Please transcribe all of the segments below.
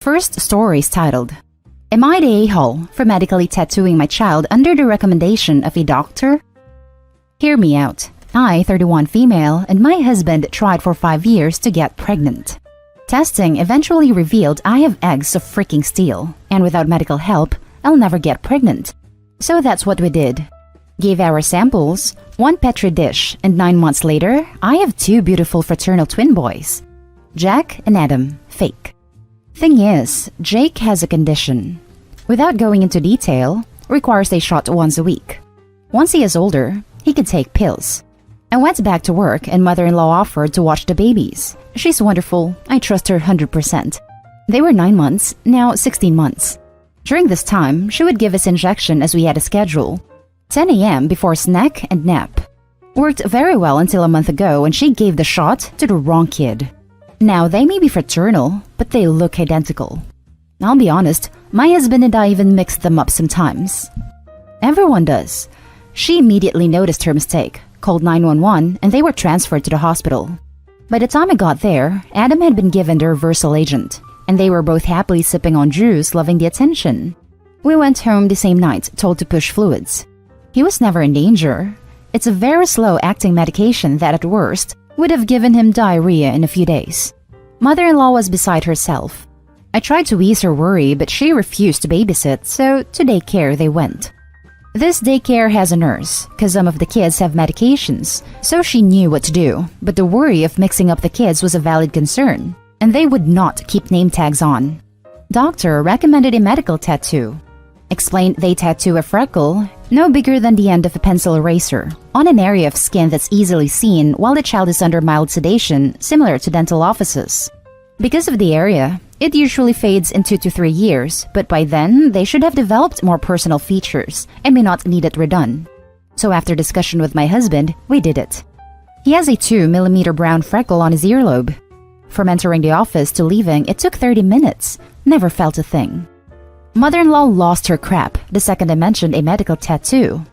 First story is titled, Am I the a-hole for medically tattooing my child under the recommendation of a doctor? Hear me out. I, 31 female, and my husband tried for 5 years to get pregnant. Testing eventually revealed I have eggs of freaking steel, and without medical help, I'll never get pregnant. So that's what we did. Gave our samples, 1 petri dish, and 9 months later, I have 2 beautiful fraternal twin boys. Jack and Adam, fake. Thing is, Jake has a condition. Without going into detail, requires a shot once a week. Once he is older, he can take pills. I went back to work and mother-in-law offered to watch the babies. She's wonderful. I trust her 100%. They were 9 months, now 16 months. During this time, she would give us injection as we had a schedule. 10 a.m. before snack and nap. Worked very well until a month ago when she gave the shot to the wrong kid. Now, they may be fraternal, but they look identical. I'll be honest, my husband and I even mixed them up sometimes. Everyone does. She immediately noticed her mistake, called 911, and they were transferred to the hospital. By the time I got there, Adam had been given the reversal agent, and they were both happily sipping on juice, loving the attention. We went home the same night, told to push fluids. He was never in danger. It's a very slow-acting medication that, at worst, would have given him diarrhea in a few days. Mother-in-law was beside herself. I tried to ease her worry, but she refused to babysit, so to daycare they went. This daycare has a nurse, because some of the kids have medications, so she knew what to do, but the worry of mixing up the kids was a valid concern, and they would not keep name tags on. Doctor recommended a medical tattoo. Explained they tattoo a freckle, no bigger than the end of a pencil eraser, on an area of skin that's easily seen while the child is under mild sedation, similar to dental offices. Because of the area, it usually fades in 2 to 3 years, but by then, they should have developed more personal features and may not need it redone. So after discussion with my husband, we did it. He has a 2mm brown freckle on his earlobe. From entering the office to leaving, it took 30 minutes. Never felt a thing. Mother-in-law lost her crap the second I mentioned a medical tattoo.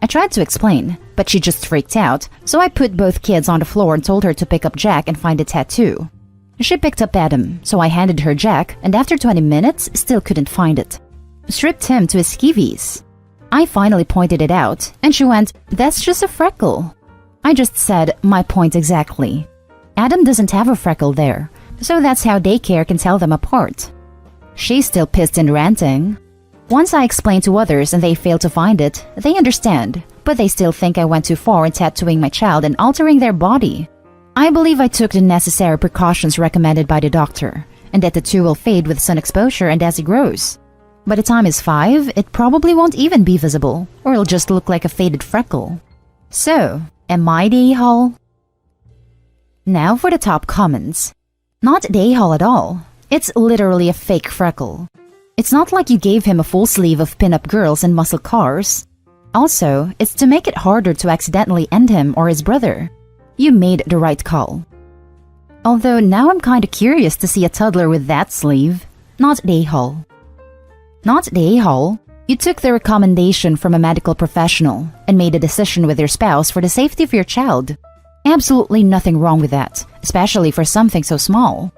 I tried to explain, but she just freaked out, so I put both kids on the floor and told her to pick up Jack and find a tattoo. She picked up Adam, so I handed her Jack, and after 20 minutes, still couldn't find it. Stripped him to his skivvies. I finally pointed it out, and she went, "That's just a freckle." I just said my point exactly. Adam doesn't have a freckle there, so that's how daycare can tell them apart. She's still pissed and ranting. Once I explain to others and they fail to find it, they understand, but they still think I went too far in tattooing my child and altering their body. I believe I took the necessary precautions recommended by the doctor, and that the tattoo will fade with sun exposure and as it grows. By the time it's 5, it probably won't even be visible, or it'll just look like a faded freckle. So, am I the a-hole? Now for the top comments. Not the a-hole at all. It's literally a fake freckle. It's not like you gave him a full sleeve of pin-up girls and muscle cars. Also, it's to make it harder to accidentally end him or his brother. You made the right call. Although now I'm kinda curious to see a toddler with that sleeve. Not the a-hole. Not the a-hole. You took the recommendation from a medical professional and made a decision with your spouse for the safety of your child. Absolutely nothing wrong with that, especially for something so small.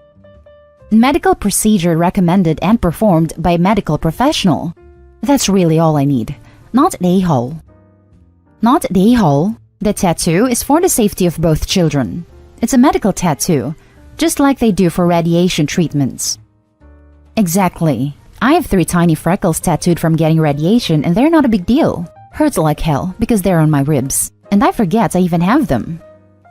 Medical procedure recommended and performed by a medical professional. That's really all I need. Not the a-hole. Not the a-hole. The tattoo is for the safety of both children. It's a medical tattoo, just like they do for radiation treatments. Exactly. I have 3 tiny freckles tattooed from getting radiation and they're not a big deal. Hurts like hell because they're on my ribs. And I forget I even have them.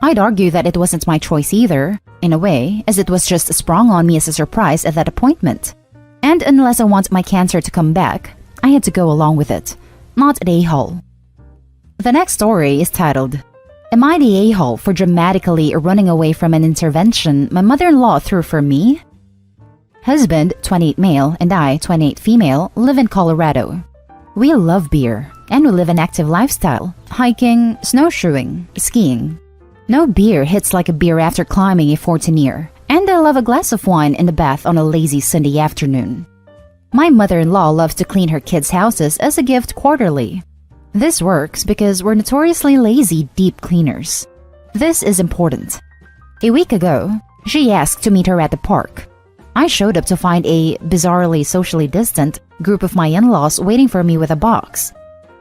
I'd argue that it wasn't my choice either, in a way, as it was just sprung on me as a surprise at that appointment. And unless I want my cancer to come back, I had to go along with it. Not the a-hole. The next story is titled, Am I the a-hole for dramatically running away from an intervention my mother-in-law threw for me? Husband, 28 male, and I, 28 female, live in Colorado. We love beer, and we live an active lifestyle, hiking, snowshoeing, skiing. No beer hits like a beer after climbing a 14-year, and I love a glass of wine in the bath on a lazy Sunday afternoon. My mother-in-law loves to clean her kids' houses as a gift quarterly. This works because we're notoriously lazy deep cleaners. This is important. A week ago, she asked to meet her at the park. I showed up to find a bizarrely socially distant group of my in-laws waiting for me with a box.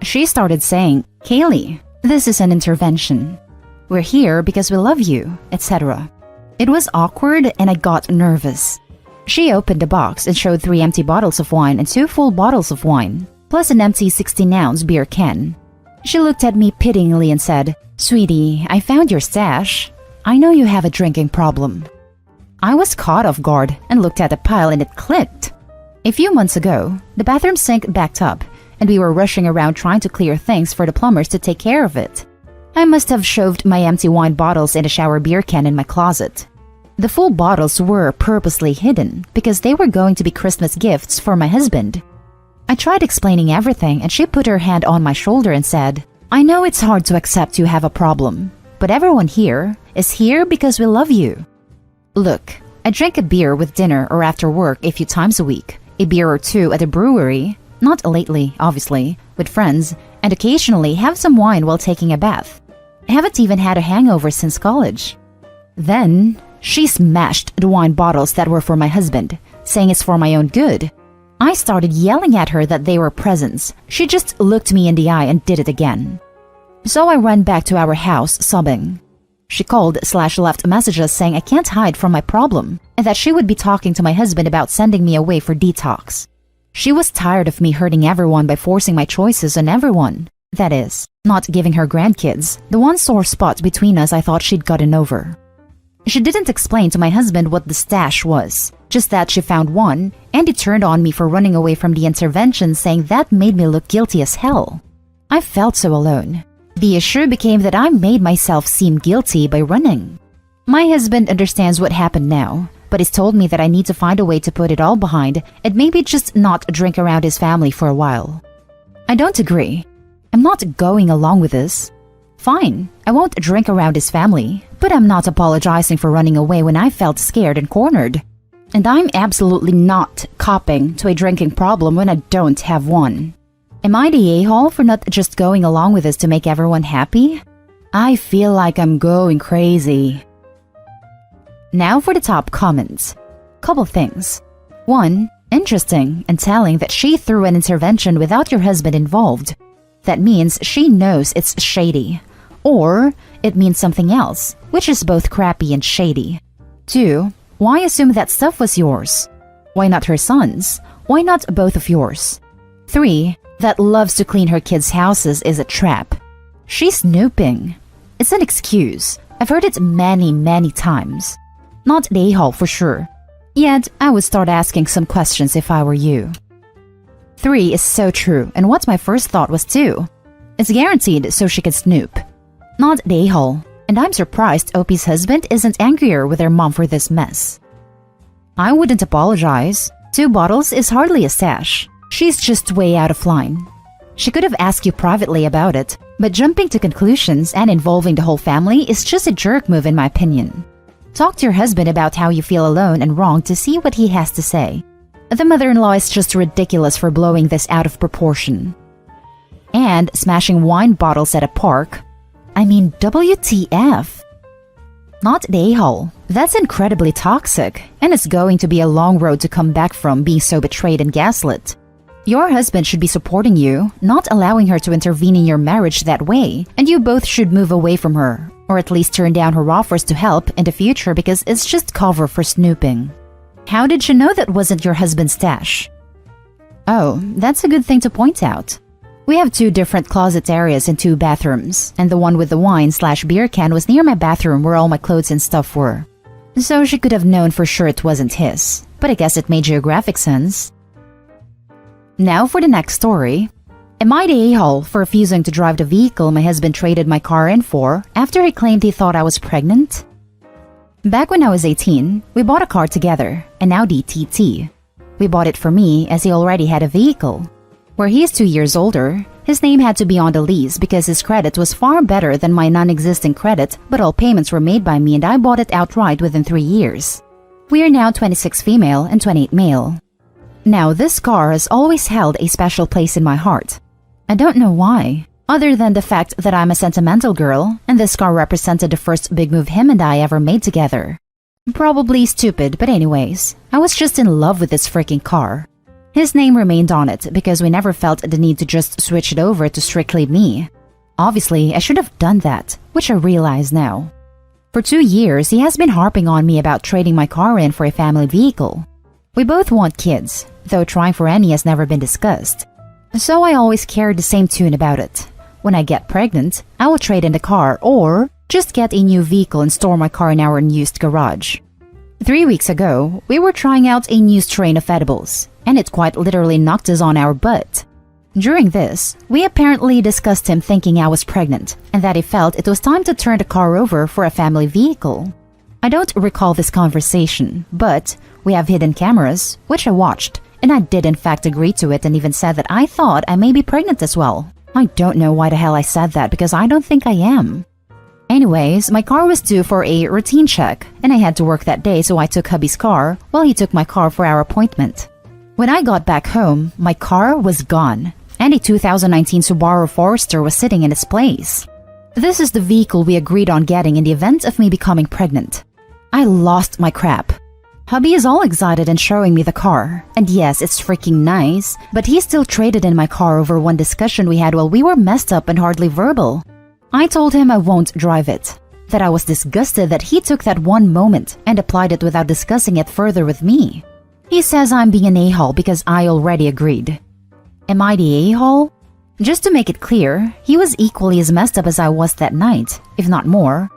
She started saying, "Kaylee, this is an intervention. We're here because we love you," etc. It was awkward and I got nervous. She opened the box and showed 3 empty bottles of wine and 2 full bottles of wine, plus an empty 16-ounce beer can. She looked at me pityingly and said, "Sweetie, I found your stash. I know you have a drinking problem." I was caught off guard and looked at the pile and it clicked. A few months ago, the bathroom sink backed up and we were rushing around trying to clear things for the plumbers to take care of it. I must have shoved my empty wine bottles in a shower beer can in my closet. The full bottles were purposely hidden because they were going to be Christmas gifts for my husband. I tried explaining everything and she put her hand on my shoulder and said, "I know it's hard to accept you have a problem, but everyone here is here because we love you. Look, I drink a beer with dinner or after work a few times a week, a beer or 2 at a brewery, not lately, obviously, with friends, and occasionally have some wine while taking a bath. I haven't even had a hangover since college." Then she smashed the wine bottles that were for my husband, saying it's for my own good. I started yelling at her that they were presents. She just looked me in the eye and did it again. So I ran back to our house sobbing. She called/left messages saying I can't hide from my problem and that she would be talking to my husband about sending me away for detox. She was tired of me hurting everyone by forcing my choices on everyone. That is, not giving her grandkids, the one sore spot between us I thought she'd gotten over. She didn't explain to my husband what the stash was, just that she found one, and he turned on me for running away from the intervention, saying that made me look guilty as hell. I felt so alone. The issue became that I made myself seem guilty by running. My husband understands what happened now, but he's told me that I need to find a way to put it all behind and maybe just not drink around his family for a while. I don't agree. I'm not going along with this. Fine, I won't drink around his family, but I'm not apologizing for running away when I felt scared and cornered. And I'm absolutely not copping to a drinking problem when I don't have one. Am I the a-hole for not just going along with this to make everyone happy? I feel like I'm going crazy. Now for the top comments. Couple things. 1. Interesting and telling that she threw an intervention without your husband involved. That means she knows it's shady. Or it means something else, which is both crappy and shady. 2. Why assume that stuff was yours? Why not her son's? Why not both of yours? 3. That loves to clean her kids' houses is a trap. She's snooping. It's an excuse. I've heard it many times. Not the a-hole for sure. Yet, I would start asking some questions if I were you. 3 is so true, and what my first thought was too. It's guaranteed so she can snoop. Not the a-hole, and I'm surprised Opie's husband isn't angrier with their mom for this mess. I wouldn't apologize. 2 bottles is hardly a stash. She's just way out of line. She could have asked you privately about it, but jumping to conclusions and involving the whole family is just a jerk move in my opinion. Talk to your husband about how you feel alone and wrong to see what he has to say. The mother-in-law is just ridiculous for blowing this out of proportion. And smashing wine bottles at a park. I mean, WTF? Not the a-hole. That's incredibly toxic, and it's going to be a long road to come back from being so betrayed and gaslit. Your husband should be supporting you, not allowing her to intervene in your marriage that way, and you both should move away from her, or at least turn down her offers to help in the future because it's just cover for snooping. How did you know that wasn't your husband's stash? Oh, that's a good thing to point out. We have 2 different closet areas and 2 bathrooms, and the one with the wine/beer can was near my bathroom where all my clothes and stuff were. So she could have known for sure it wasn't his, but I guess it made geographic sense. Now for the next story. Am I the a-hole for refusing to drive the vehicle my husband traded my car in for after he claimed he thought I was pregnant? Back when I was 18, we bought a car together, an Audi TT. We bought it for me as he already had a vehicle. Where he is 2 years older, his name had to be on the lease because his credit was far better than my non-existing credit, but all payments were made by me and I bought it outright within 3 years. We are now 26 female and 28 male. Now this car has always held a special place in my heart. I don't know why, other than the fact that I'm a sentimental girl and this car represented the first big move him and I ever made together. Probably stupid, but anyways, I was just in love with this freaking car. His name remained on it because we never felt the need to just switch it over to strictly me. Obviously, I should have done that, which I realize now. For 2 years, he has been harping on me about trading my car in for a family vehicle. We both want kids, though trying for any has never been discussed. So I always carried the same tune about it. When I get pregnant, I will trade in the car or just get a new vehicle and store my car in our unused garage. 3 weeks ago, we were trying out a new strain of edibles, and it quite literally knocked us on our butt. During this, we apparently discussed him thinking I was pregnant and that he felt it was time to turn the car over for a family vehicle. I don't recall this conversation, but we have hidden cameras, which I watched, and I did in fact agree to it and even said that I thought I may be pregnant as well. I don't know why the hell I said that because I don't think I am. Anyways, my car was due for a routine check, and I had to work that day, so I took hubby's car while he took my car for our appointment. When I got back home, my car was gone, and a 2019 Subaru Forester was sitting in its place. This is the vehicle we agreed on getting in the event of me becoming pregnant. I lost my crap. Hubby is all excited and showing me the car, and yes, it's freaking nice, but he still traded in my car over one discussion we had while we were messed up and hardly verbal. I told him I won't drive it, that I was disgusted that he took that one moment and applied it without discussing it further with me. He says I'm being an a-hole because I already agreed. Am I the a-hole? Just to make it clear, he was equally as messed up as I was that night, if not more.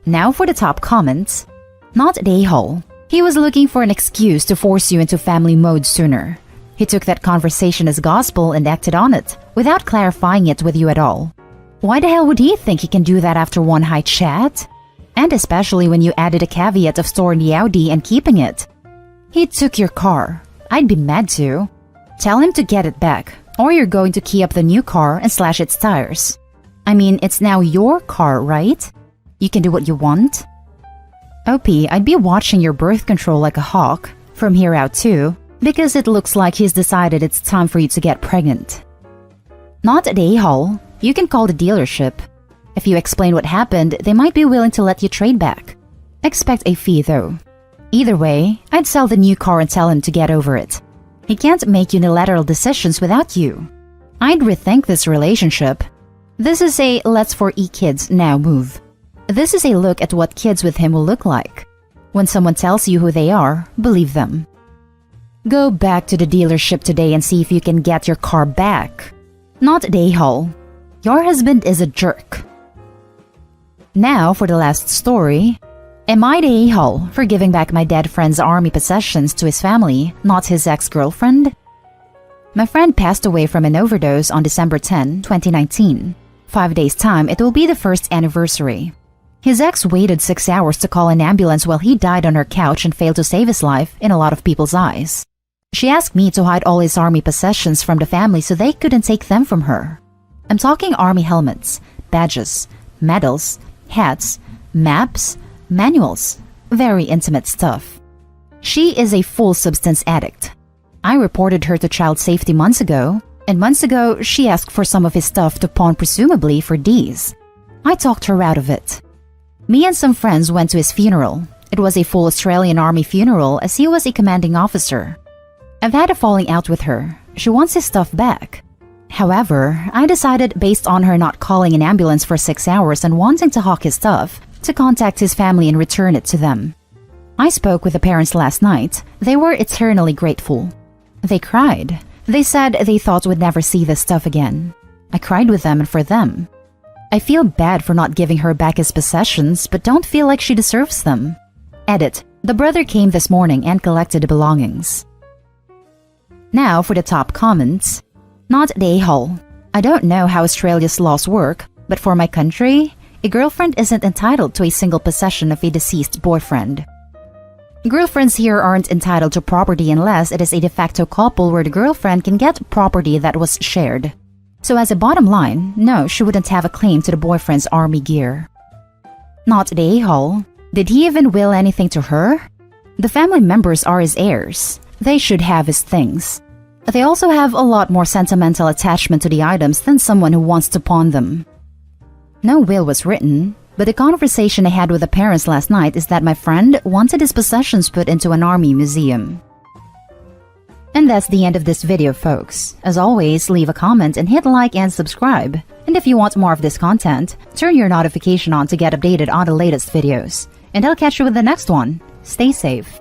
Now for the top comments. Not the a-hole. He was looking for an excuse to force you into family mode sooner. He took that conversation as gospel and acted on it, without clarifying it with you at all. Why the hell would he think he can do that after one high chat? And especially when you added a caveat of storing the Audi and keeping it. He took your car. I'd be mad too. Tell him to get it back, or you're going to key up the new car and slash its tires. I mean, it's now your car, right? You can do what you want. OP, I'd be watching your birth control like a hawk, from here out too, because it looks like he's decided it's time for you to get pregnant. Not at a-hole. You can call the dealership. If you explain what happened, they might be willing to let you trade back. Expect a fee though. Either way, I'd sell the new car and tell him to get over it. He can't make unilateral decisions without you. I'd rethink this relationship. This is a let's for e-kids now move. This is a look at what kids with him will look like. When someone tells you who they are, believe them. Go back to the dealership today and see if you can get your car back. Not the a-hole. Your husband is a jerk. Now for the last story. Am I the a-hole for giving back my dead friend's army possessions to his family, not his ex-girlfriend? My friend passed away from an overdose on December 10, 2019. 5 days' time, it will be the first anniversary. His ex waited 6 hours to call an ambulance while he died on her couch and failed to save his life in a lot of people's eyes. She asked me to hide all his army possessions from the family so they couldn't take them from her. I'm talking army helmets, badges, medals, hats, maps, manuals, very intimate stuff. She is a full substance addict. I reported her to child safety months ago, and months ago she asked for some of his stuff to pawn presumably for D's. I talked her out of it. Me and some friends went to his funeral. It was a full Australian Army funeral as he was a commanding officer. I've had a falling out with her. She wants his stuff back. However, I decided based on her not calling an ambulance for 6 hours and wanting to hawk his stuff, to contact his family and return it to them. I spoke with the parents last night. They were eternally grateful. They cried. They said they thought we'd never see this stuff again. I cried with them and for them. I feel bad for not giving her back his possessions, but don't feel like she deserves them. Edit. The brother came this morning and collected the belongings. Now for the top comments. Not the a-hole. I don't know how Australia's laws work, but for my country, a girlfriend isn't entitled to a single possession of a deceased boyfriend. Girlfriends here aren't entitled to property unless it is a de facto couple where the girlfriend can get property that was shared. So as a bottom line, no, she wouldn't have a claim to the boyfriend's army gear. Not the a-hole. Did he even will anything to her? The family members are his heirs. They should have his things. They also have a lot more sentimental attachment to the items than someone who wants to pawn them. No will was written. But the conversation I had with the parents last night is that my friend wanted his possessions put into an army museum. And that's the end of this video, folks. As always, leave a comment and hit like and subscribe. And if you want more of this content, turn your notification on to get updated on the latest videos. And I'll catch you with the next one. Stay safe.